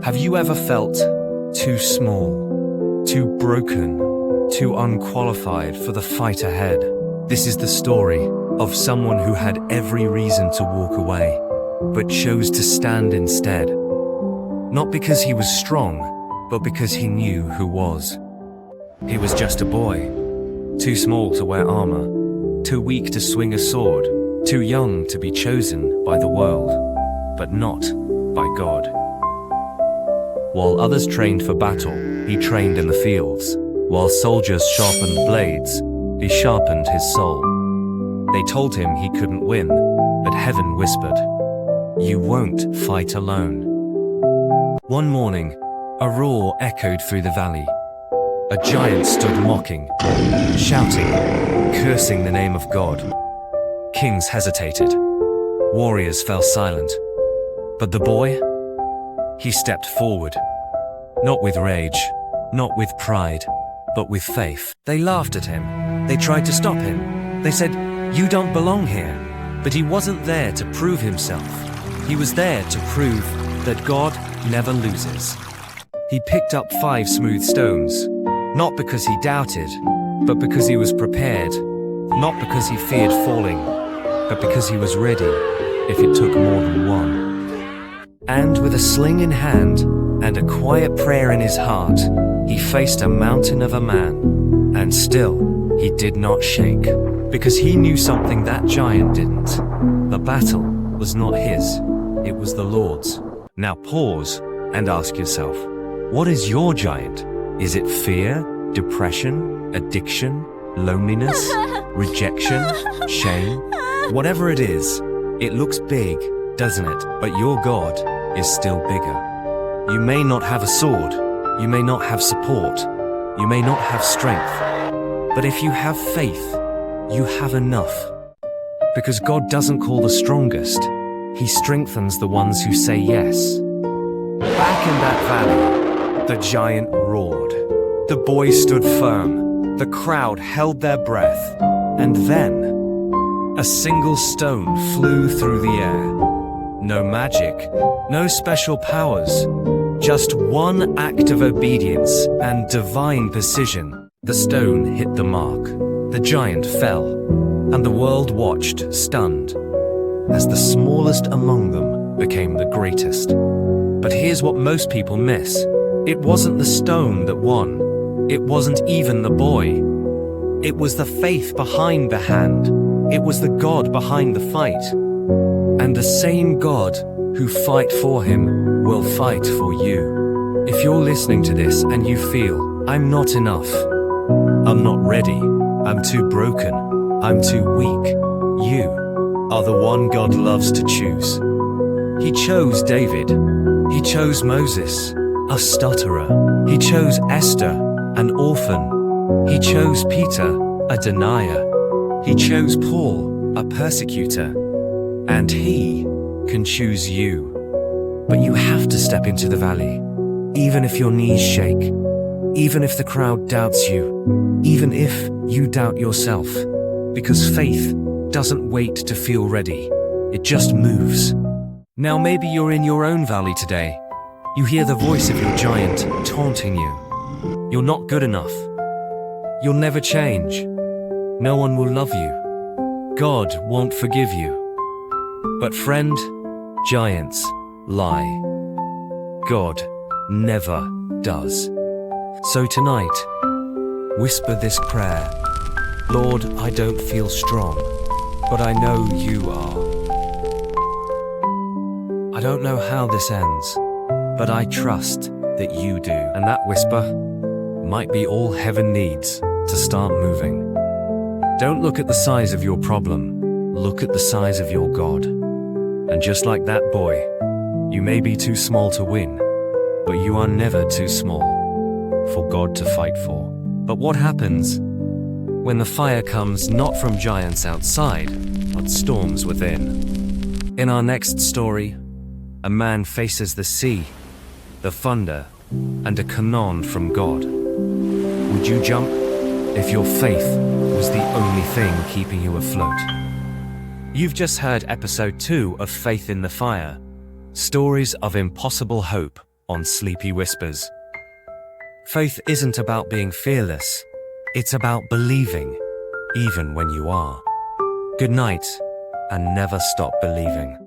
Have you ever felt too small, too broken, too unqualified for the fight ahead? This is the story of someone who had every reason to walk away, but chose to stand instead. Not because he was strong, but because he knew who was. He was just a boy, too small to wear armor, too weak to swing a sword, too young to be chosen by the world, but not by God. While others trained for battle, he trained in the fields. While soldiers sharpened blades, he sharpened his soul. They told him he couldn't win, but heaven whispered, "You won't fight alone." One morning, a roar echoed through the valley. A giant stood mocking, shouting, cursing the name of God. Kings hesitated. Warriors fell silent. But the boy? He stepped forward. Not with rage, not with pride, but with faith. They laughed at him. They tried to stop him. They said, "You don't belong here." But he wasn't there to prove himself. He was there to prove that God never loses. He picked up 5 smooth stones, not because he doubted, but because he was prepared. Not because he feared falling, but because he was ready if it took more than one. And with a sling in hand and a quiet prayer in his heart, he faced a mountain of a man. And still, he did not shake, because he knew something that giant didn't. The battle was not his, it was the Lord's. Now pause and ask yourself, what is your giant? Is it fear, depression, addiction, loneliness, rejection, shame? Whatever it is, it looks big, doesn't it? But your God is still bigger. You may not have a sword, you may not have support, you may not have strength, but if you have faith, you have enough. Because God doesn't call the strongest, He strengthens the ones who say yes. Back in that valley, the giant roared. The boy stood firm, the crowd held their breath, and then a single stone flew through the air. No magic, no special powers, just one act of obedience and divine precision. The stone hit the mark, the giant fell, and the world watched, stunned, as the smallest among them became the greatest. But here's what most people miss. It wasn't the stone that won. It wasn't even the boy. It was the faith behind the hand. It was the God behind the fight. And the same God who fight for him will fight for you. If you're listening to this and you feel, I'm not enough, I'm not ready, I'm too broken, I'm too weak, you are the one God loves to choose. He chose David. He chose Moses, a stutterer. He chose Esther, an orphan. He chose Peter, a denier. He chose Paul, a persecutor. And He can choose you. But you have to step into the valley, even if your knees shake, even if the crowd doubts you, even if you doubt yourself. Because faith doesn't wait to feel ready, it just moves. Now maybe you're in your own valley today. You hear the voice of your giant taunting you. You're not good enough. You'll never change. No one will love you. God won't forgive you. But friend, giants lie. God never does. So tonight, whisper this prayer. Lord, I don't feel strong, but I know you are. I don't know how this ends, but I trust that you do. And that whisper might be all heaven needs to start moving. Don't look at the size of your problem, look at the size of your God. And just like that boy, you may be too small to win, but you are never too small for God to fight for. But what happens when the fire comes not from giants outside, but storms within? In our next story, a man faces the sea, the thunder, and a command from God. Would you jump if your faith was the only thing keeping you afloat? You've just heard episode 2 of Faith in the Fire, Stories of Impossible Hope. on Sleepy Whispers. Faith isn't about being fearless, it's about believing, even when you are. Good night, and never stop believing.